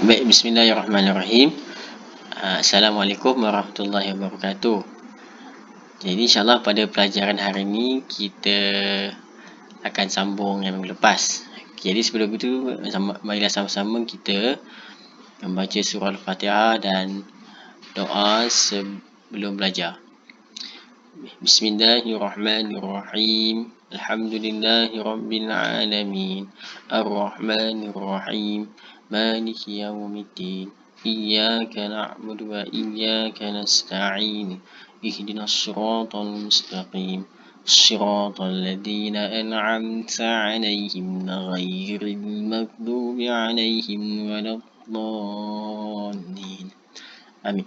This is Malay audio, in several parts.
Baik, bismillahirrahmanirrahim. Assalamualaikum warahmatullahi wabarakatuh. Jadi insyaAllah pada pelajaran hari ini kita akan sambung yang minggu lepas. Jadi sebelum itu, marilah sama-sama kita membaca surah Al-Fatihah dan doa sebelum belajar. Bismillahirrahmanirrahim. Alhamdulillahirabbil alamin. Arrahmanirrahim. Maliki yaumiddin. Iyyaka na'budu wa iyyaka nasta'in. Ihdinas siratal mustaqim. Siratal ladzina an'amta 'alaihim ghairil maghdubi 'alaihim waladdallin. Amin.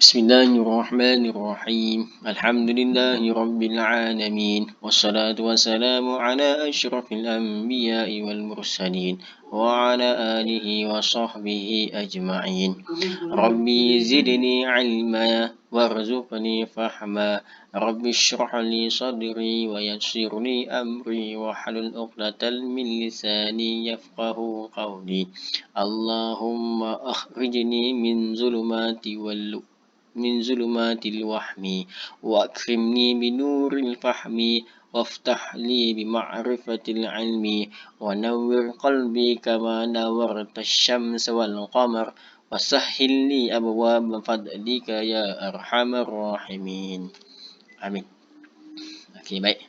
Bismillahirrahmanirrahim. Alhamdulillahi rabbil alamin. Wassalatu wassalamu ala asyrafil anbiya'i wal mursalin wa ala alihi wa sahbihi ajma'in. Rabbi zidni ilma warzuqni fahma. Rabbi shrah li sadri wa yassir li amri wa halul 'uqdatal min lisani yafqahu qawli. Allahumma akhrijni min zulumatil wahmi wa akrimni binuril fahmi waftah li bima'rifatil ilmi wa nawwir qalbi kama nawwarta asy-syamsa wal qamar wa sahhil li abwaaba fadlika ya arhamar rahimin. Amin. Okey, baik.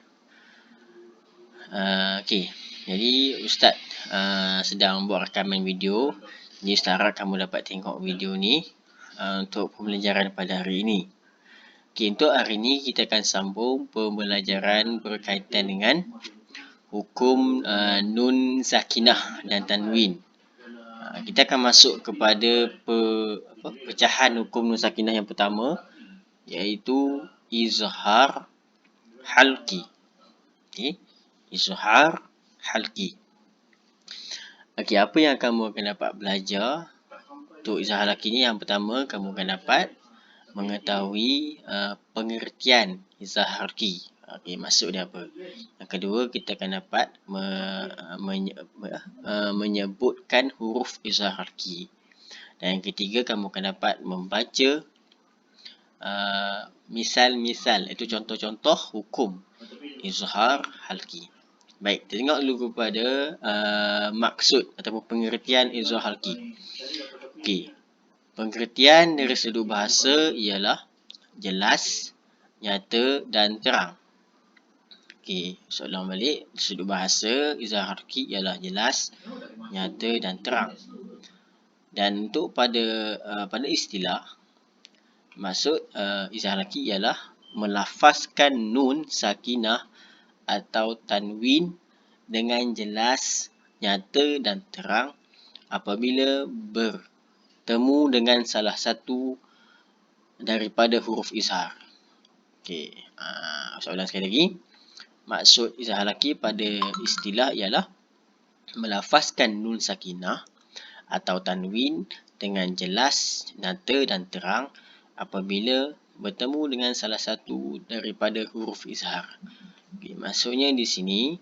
Jadi Ustaz sedang buat rakaman video. Jadi Ustaz harap kamu dapat tengok video ni untuk pembelajaran pada hari ini. Untuk hari ini kita akan sambung pembelajaran berkaitan dengan hukum nun sakinah dan tanwin. Kita akan masuk kepada pecahan hukum nun sakinah yang pertama, iaitu izhar halqi. Izhar halqi. Apa yang kamu akan dapat belajar untuk izhar halqi ni? Yang pertama, kamu akan dapat mengetahui pengertian izhar halqi. Maksud dia apa? Yang kedua, kita akan dapat menyebutkan huruf izhar halqi. Dan yang ketiga, kamu akan dapat membaca misal-misal, itu contoh-contoh hukum izhar halqi. Baik, kita tengok dulu kepada maksud ataupun pengertian izhar halqi. Pengertian dari sudut bahasa ialah jelas, nyata dan terang. Soalan balik, sudut bahasa izhar halqi ialah jelas, nyata dan terang. Dan untuk pada istilah, maksud izhar halqi ialah melafazkan nun sakinah atau tanwin dengan jelas, nyata dan terang apabila bertemu dengan salah satu daripada huruf izhar. Soalan sekali lagi. Maksud izhar halqi pada istilah ialah melafazkan nun sakinah atau tanwin dengan jelas, nyata dan terang apabila bertemu dengan salah satu daripada huruf izhar. Maksudnya di sini,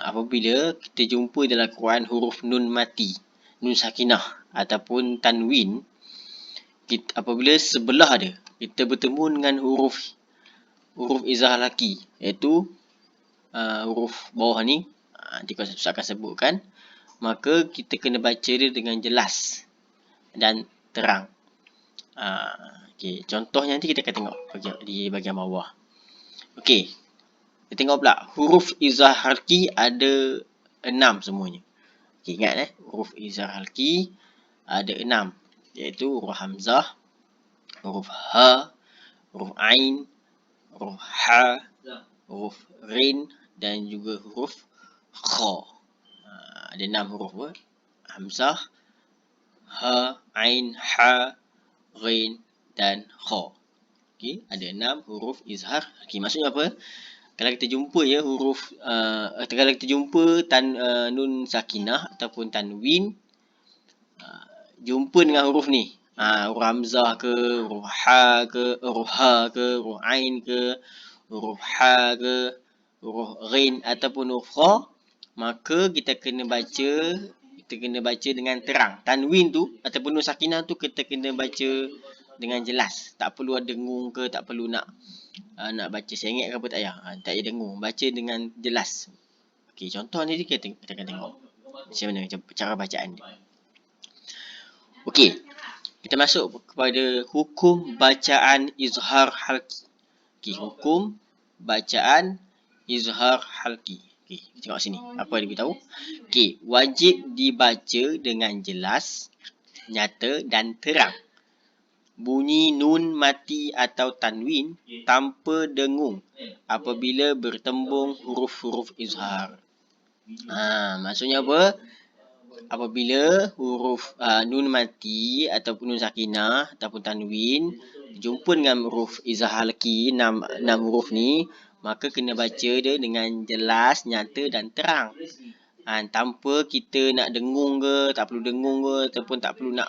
apabila kita jumpa dalam Quran huruf nun mati, nun sakinah ataupun tanwin, apabila sebelah dia kita bertemu dengan huruf izhar halqi, iaitu huruf bawah ni, nanti Ustaz akan sebutkan, maka kita kena baca dia dengan jelas dan terang. Contohnya nanti kita akan tengok di bahagian bawah. Kita tengok pula huruf izhar halqi ada 6 semuanya. Ingat huruf izhar halqi ada 6, iaitu huruf hamzah, huruf ha, huruf ain, huruf ha, huruf rin dan juga huruf kha. Ada 6 huruf hamzah, ha, ain, ha, rin dan kha. Ada 6 huruf izhar halqi. Maksudnya apa? Kalau kita jumpa kalau kita jumpa nun sakinah ataupun tanwin, jumpa dengan huruf ni, huruf hamzah ke, huruf ha ke, huruf ha ke, huruf ain ke, huruf ha ke, huruf rin ataupun huruf kha, maka kita kena baca kita kena baca dengan terang. Tanwin tu ataupun nun sakinah tu kita kena baca dengan jelas. Tak perlu ada dengung ke, tak perlu nak baca sengit ke apa, tak payah. Tak payah dengung. Baca dengan jelas. Okey, contoh ni kita akan tengok macam mana cara bacaan dia. Okey, kita masuk kepada hukum bacaan izhar halqi. Okey, hukum bacaan izhar halqi. Okey, kita tengok sini. Apa dia beritahu? Okey, wajib dibaca dengan jelas, nyata dan terang. Bunyi nun mati atau tanwin tanpa dengung apabila bertembung huruf-huruf izhar. Maksudnya apa? Apabila huruf nun mati ataupun nun sakinah ataupun tanwin jumpa dengan huruf izhar halqi, 6 huruf ni, maka kena baca dia dengan jelas, nyata dan terang. Tanpa kita nak dengung ke, tak perlu dengung ke, ataupun tak perlu nak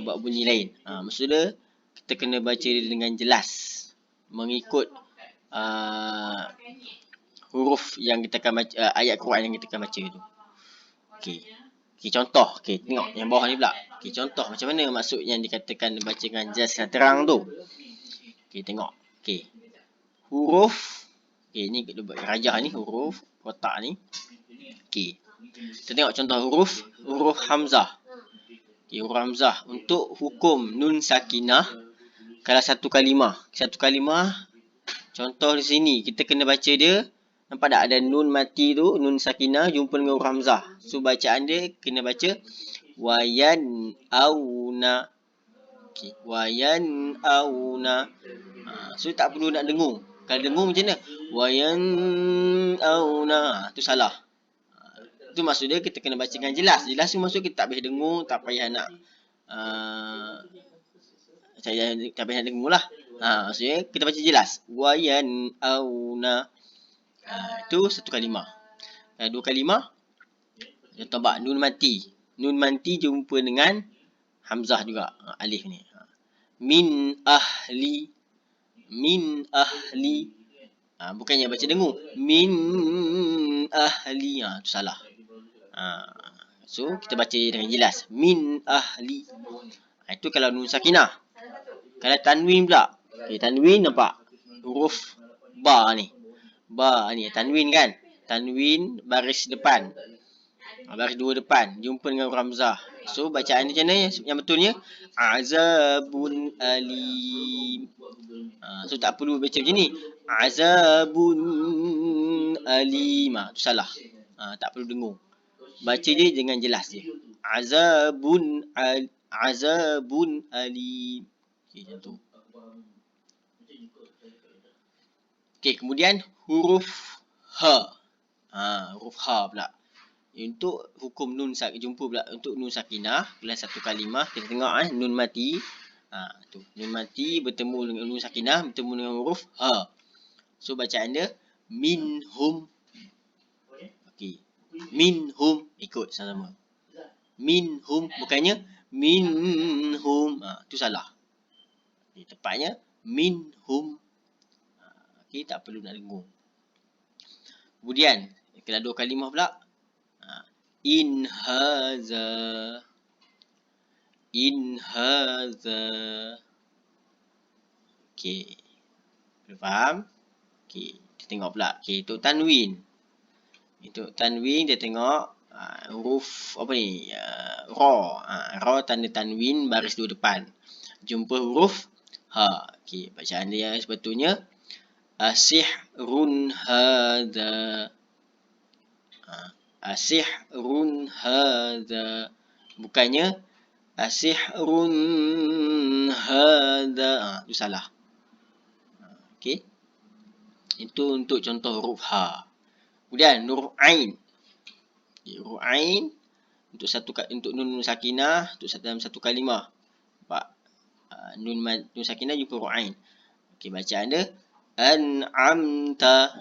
buat bunyi lain. Maksudnya kita kena baca dia dengan jelas mengikut huruf yang kita akan baca, ayat Quran yang kita akan baca tu. Okey. Okey, contoh. Okey, tengok yang bawah ni pula. Okey, contoh macam mana maksud yang dikatakan baca dengan jelas dan terang tu. Okey, tengok. Okey. Huruf. Okey, ni kita buat rajah ni, huruf kotak ni. Okey. Kita tengok contoh huruf hamzah. Okey, huruf hamzah untuk hukum nun sakinah kalau satu kalimah. Satu kalimah contoh di sini kita kena baca dia. Nampak tak ada nun mati tu, nun sakinah jumpa dengan huruf hamzah. So bacaan dia kena baca wayan auna. Okey, wayan auna. So tak perlu nak dengung. Kalau dengung macam mana? Wayan auna. Tu salah. Tu maksud dia kita kena baca dengan jelas. Jelas tu maksud kita tak payah dengung, tak payah nak tak payah nak dengung lah. Maksudnya kita baca jelas. Wayan auna. Itu satu kalimah. Dua kalimah. Contoh bak nun mati. Nun mati jumpa dengan hamzah juga. Alif ni. Min ahli. Min ahli. Bukannya baca dengung. Min ahli. Itu salah. So kita baca dengan jelas. Min ahli. Itu kalau nun sakinah. Kalau tanwin pula. Okay, tanwin nampak. Huruf ba ni. Ba ni tanwin kan? Tanwin baris depan. Baris dua depan. Jumpa dengan huruf hamzah. So bacaan ni macam mana yang betulnya? Azabun alim. So tak perlu baca macam ni. Azabun alim. Tu salah. Tak perlu dengung. Baca je dengan jelas je. Azabun alim. Okey, macam tu. Okey, kemudian huruf ha. Huruf ha pula. Untuk hukum nun jumpa pula untuk nun sakinah dalam satu kalimah, kita tengok nun mati. Tu nun mati bertemu dengan nun sakinah bertemu dengan huruf ha. So bacaan dia minhum. Okey. Minhum ikut sama-sama. Minhum bukannya minhum. Tu salah. Okay, tepatnya minhum. Okey, tak perlu nak dengung. Kemudian kalau dua kalimah pula. In haza. In haza. Okey. Boleh faham? Okey, kita tengok pula. Okey, untuk tanwin. Untuk tanwin dia tengok huruf apa ni? Ra. Ra tanda tanwin baris dua depan. Jumpa huruf ha. Okey, bacaan dia sebetulnya asihrun hadza. Asihrun hadza. Bukannya asihrun hadza. Itu salah. Okey. Itu untuk contoh huruf ha. Kemudian huruf ain. Huruf ain untuk nun sakinah untuk dalam satu kalimah. Nampak? Nun sakinah jumpa huruf ain. Okey, bacaan dia an'amta.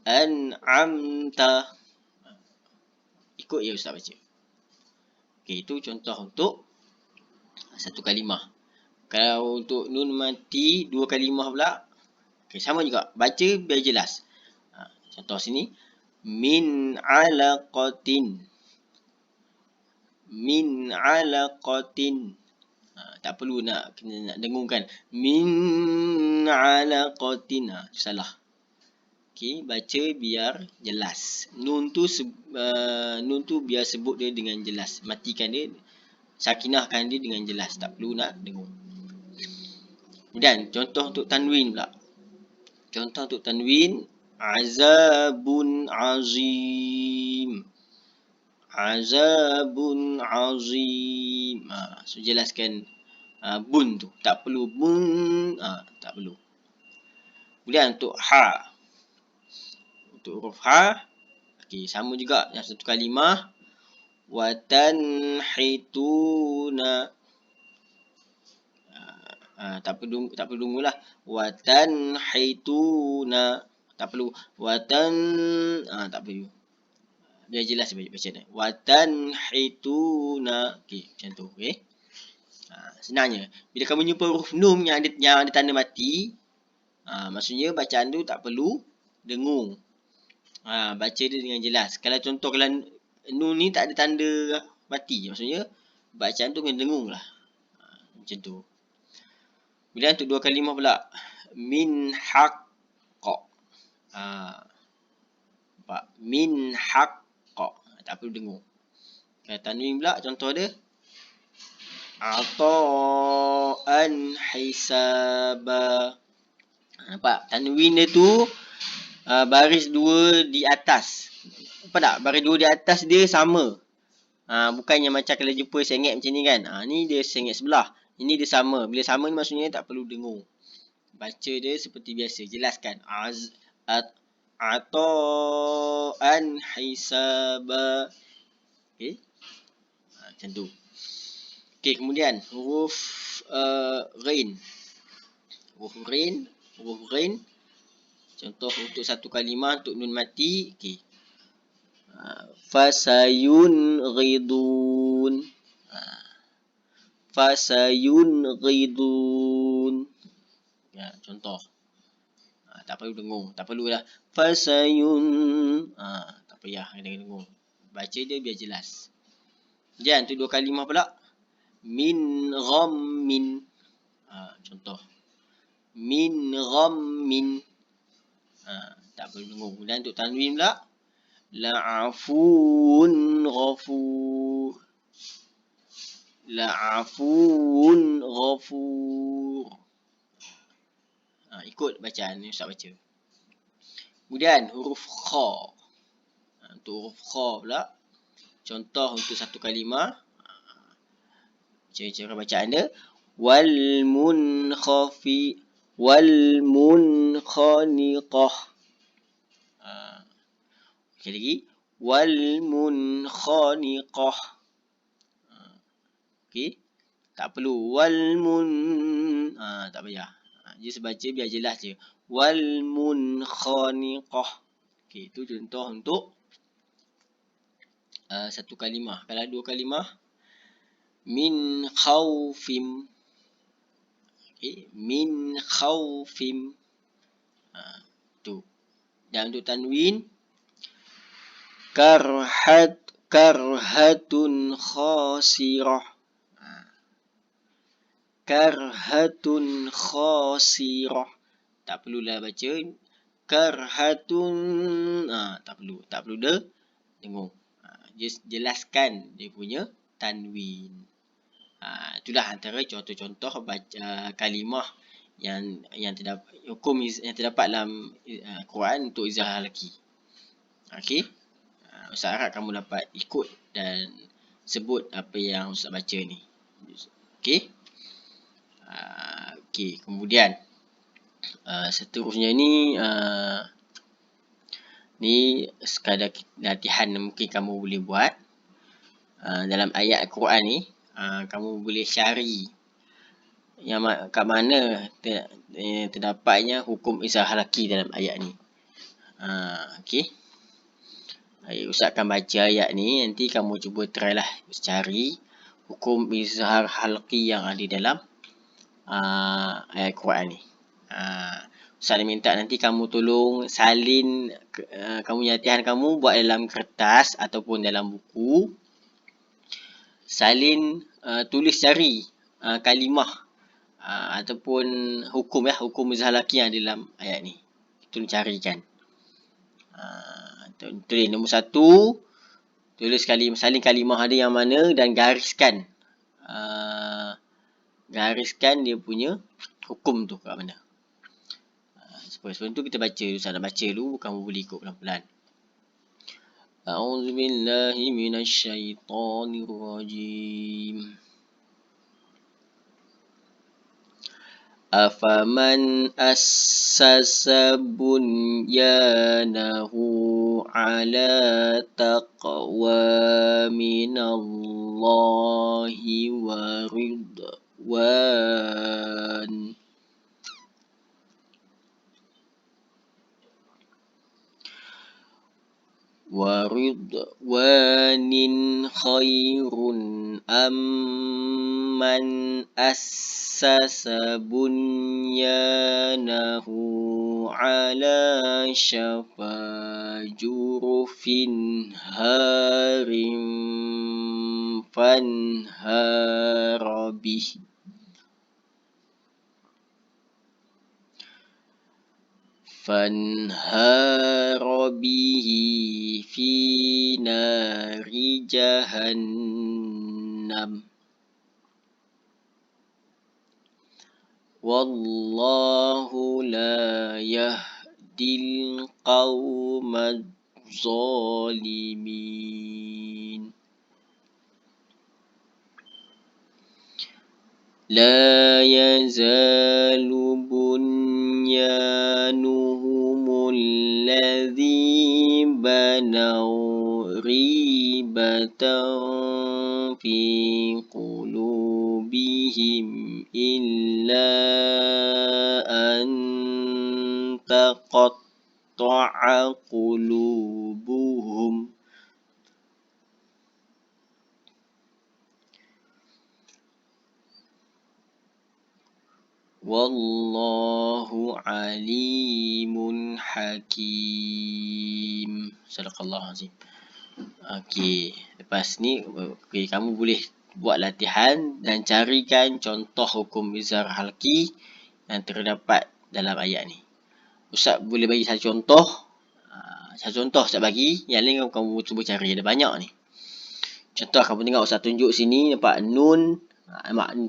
An'amta. Ikut ya ustaz baca. Okey, itu contoh untuk satu kalimah. Kalau untuk nun mati dua kalimah pula, okey, sama juga. Baca biar jelas. Contoh sini Min alaqatin. Min alaqatin. Tak perlu nak dengungkan. Min alaqatin. Salah. Okey, baca biar jelas. Nun tu biar sebut dia dengan jelas. Matikan dia, sakinahkan dia dengan jelas. Tak perlu nak dengung. Kemudian contoh untuk tanwin pula. Contoh untuk tanwin, azabun azim. Azabun azim. So jelaskan bun tu. Tak perlu bun. Tak perlu. Kemudian untuk ha. Untuk huruf ha. Okey, sama juga yang satu kalimah. Wa tanhituna. Tak perlu tunggulah. Wa tanhituna. Tak perlu. Wa tak perlu. Biar jelas baca ni. Wa tanhituna. Okey, macam tu. Okey. Senangnya. Bila kamu jumpa huruf nun yang ada tanda mati, maksudnya bacaan tu tak perlu dengung. Baca dia dengan jelas. Kalau nun ni tak ada tanda mati, maksudnya bacaan tu kena dengung lah. Macam tu. Kemudian untuk dua kalimah pula. Min haqqa. Nampak? Min haqqa. Tak perlu dengung. Kalau tanwin pula, contoh dia. Ata'an hisaba. Nampak? Tanwin dia tu baris dua di atas. Nampak tak? Baris dua di atas dia sama. Bukannya macam kalau jumpa sengit macam ni kan. Ni dia sengit sebelah. Ini dia sama. Bila sama ni maksudnya tak perlu dengung. Baca dia seperti biasa. Jelaskan. Ata'an hisaba. Okay. Macam tu. Okay, kemudian huruf ghain. Huruf ghain. Contoh untuk satu kalimah untuk nun mati. Okay. Fasayun ghidun. Fasayun ghidun. Ya, contoh. Tak perlu dengung. Tak perlulah. Fasayun. Tak payah dengung. Baca dia biar jelas. Kemudian tu dua kalimah pula. Min ghammin. Contoh. Min ghammin. Tak perlu dengung. Kemudian untuk tanwin pula. La'afun ghafur. La'afun ghafur. Ikut bacaan ni Ustaz baca. Kemudian huruf kha. Untuk huruf kha pula. Contoh untuk satu kalimah. Cara bacaan dia. Wal munkhaniqah. Sekali lagi. Wal munkhaniqah. Okey. Tak perlu. Tak payah. Just baca biar jelas je. Wal munkhaniqah. Okey, itu contoh untuk satu kalimah. Kalau dua kalimah. Min khawfim. Okay. Min khawfim. Tu. Dan untuk tanwin. Karhatun khasirah. Karhatun khasirah. Tak perlulah baca. Karhatun. Tak perlu. Tak perlu dengung. Just jelaskan dia punya tanwin. Itulah antara contoh-contoh baca kalimah yang terdapat hukum yang terdapat dalam Quran untuk izhar laki. Okey. Ustaz harap kamu dapat ikut dan sebut apa yang Ustaz baca ni. Okey. Okey, kemudian seterusnya ni ni sekadar latihan mungkin kamu boleh buat. Dalam ayat Al-Quran ni kamu boleh cari yang kat mana terdapatnya hukum izhar laki dalam ayat ni. Okey. Ustaz akan baca ayat ni, nanti kamu cuba try lah cari hukum izhar halqi yang ada dalam ayat Quran ni. Ustaz minta nanti kamu tolong salin kamu latihan kamu buat dalam kertas ataupun dalam buku. Salin tulis cari kalimah ataupun hukum ya, hukum izhar laki yang dalam ayat ni. Tolong carikan. Tulis nombor 1, tulis salin kalimah ada yang mana dan gariskan. Gariskan dia punya hukum tu kat mana. Sebelum tu kita baca dulu. Saya nak baca dulu, kamu boleh ikut pelan-pelan. A'udzubillahi minasyaitonirrajim. Afaman assasa bunyanahu ala taqwa minallahi wa ridwan. Waridwanin khairun amman assasa bunyanahu ala syafa jurufin harim fanharabih. فانهار به في نار جهنم والله لا يهدي القوم الظالمين. لا يزال بنيانهم الذي بنوا ريبة في قلوبهم إلا أن تقطع قلوبهم. Wallahu alimun hakim. Sadaqallahu azim. Okey, lepas ni kamu boleh buat latihan dan carikan contoh hukum izhar halqi yang terdapat dalam ayat ni. Ustaz boleh bagi satu contoh. Satu contoh Ustaz bagi, yang lain kamu cuba cari, ada banyak ni. Contoh kamu tengok Ustaz tunjuk sini, nampak nun,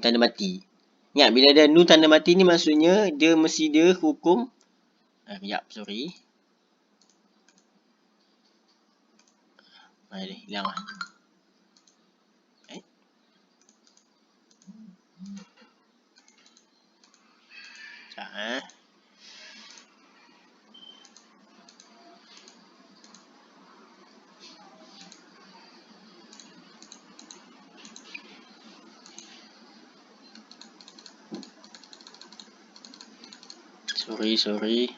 tanda mati. Ingat bila ada nun tanda mati ni maksudnya dia mesti dia hukum. Sekejap, sorry. Dia hilang lah. Sekejap Sorry.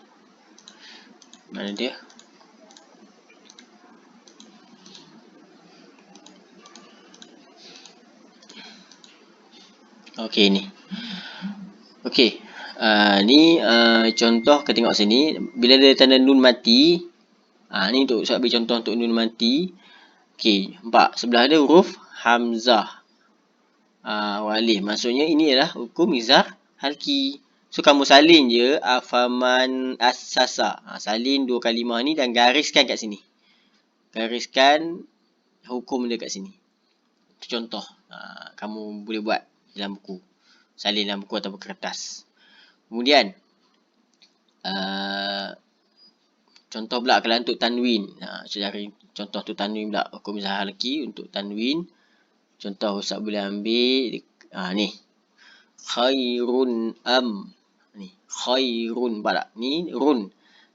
Mana dia? Okey ni. Okey. Ni contoh kita tengok sini. Bila ada tanda nun mati. Ni untuk saya bagi contoh untuk nun mati. Okey. Nampak sebelah ada huruf hamzah. Walih. Maksudnya ini adalah hukum izhar halqi. So kamu salin je afaman assasa. Salin dua kalimah ni dan gariskan kat sini. Gariskan hukum dia kat sini. Itu contoh. Kamu boleh buat dalam buku. Salin dalam buku ataupun kertas. Kemudian contoh pula kalau untuk tanwin. Saya cari contoh untuk tanwin pula. Hukum izhar halqi untuk tanwin. Contoh Ustaz boleh ambil ni. Khairun ni khairun, nampak tak? Ni run.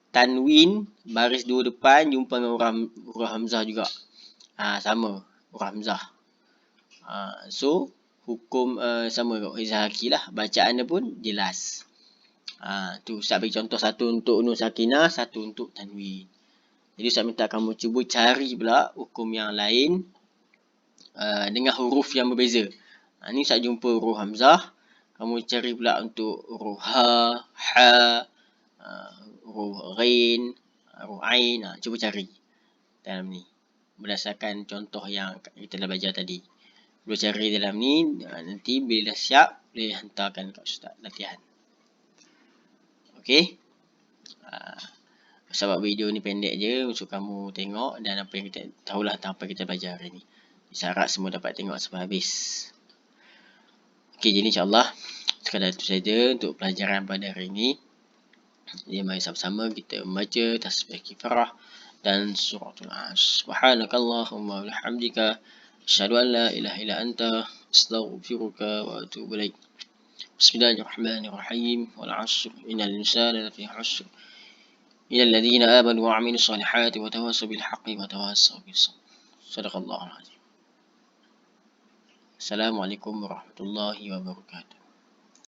Tanwin baris dua depan jumpa dengan huruf hamzah juga. Sama huruf hamzah. So hukum sama izhar halqi lah. Bacaan dia pun jelas. Tu Ustaz bagi contoh, satu untuk nun sakinah, satu untuk tanwin. Jadi Ustaz minta kamu cuba cari pula hukum yang lain dengan huruf yang berbeza. Ni Ustaz jumpa huruf hamzah. Kamu cari pula untuk huruf ha, ha, Ain, huruf Ain. Cuba cari dalam ni berdasarkan contoh yang kita dah belajar tadi. Cuba cari dalam ni, nanti bila dah siap boleh hantarkan kat ustaz latihan. Okey. Sebab video ni pendek je untuk kamu tengok dan apa yang kita tahulah tentang apa yang kita belajar hari ni. Saya harap semua dapat tengok sampai habis. Okey, jadi insyaAllah sekadar itu saja untuk pelajaran pada hari ini. Jadi mari sama-sama kita membaca tasbih kifarah dan suratul As. Subhanakallahumma wa bihamdika asyhadu an la ilaha illa anta astaghfiruka wa atubu ilaik. Bismillahirrahmanirrahim. Wal 'ashr innal insana lafi khusr. إلى الذين آمنوا وعملوا الصالحات وتواصوا بالحق وتواصوا بالصبر. صدق الله العظيم. السلام عليكم ورحمة الله وبركاته.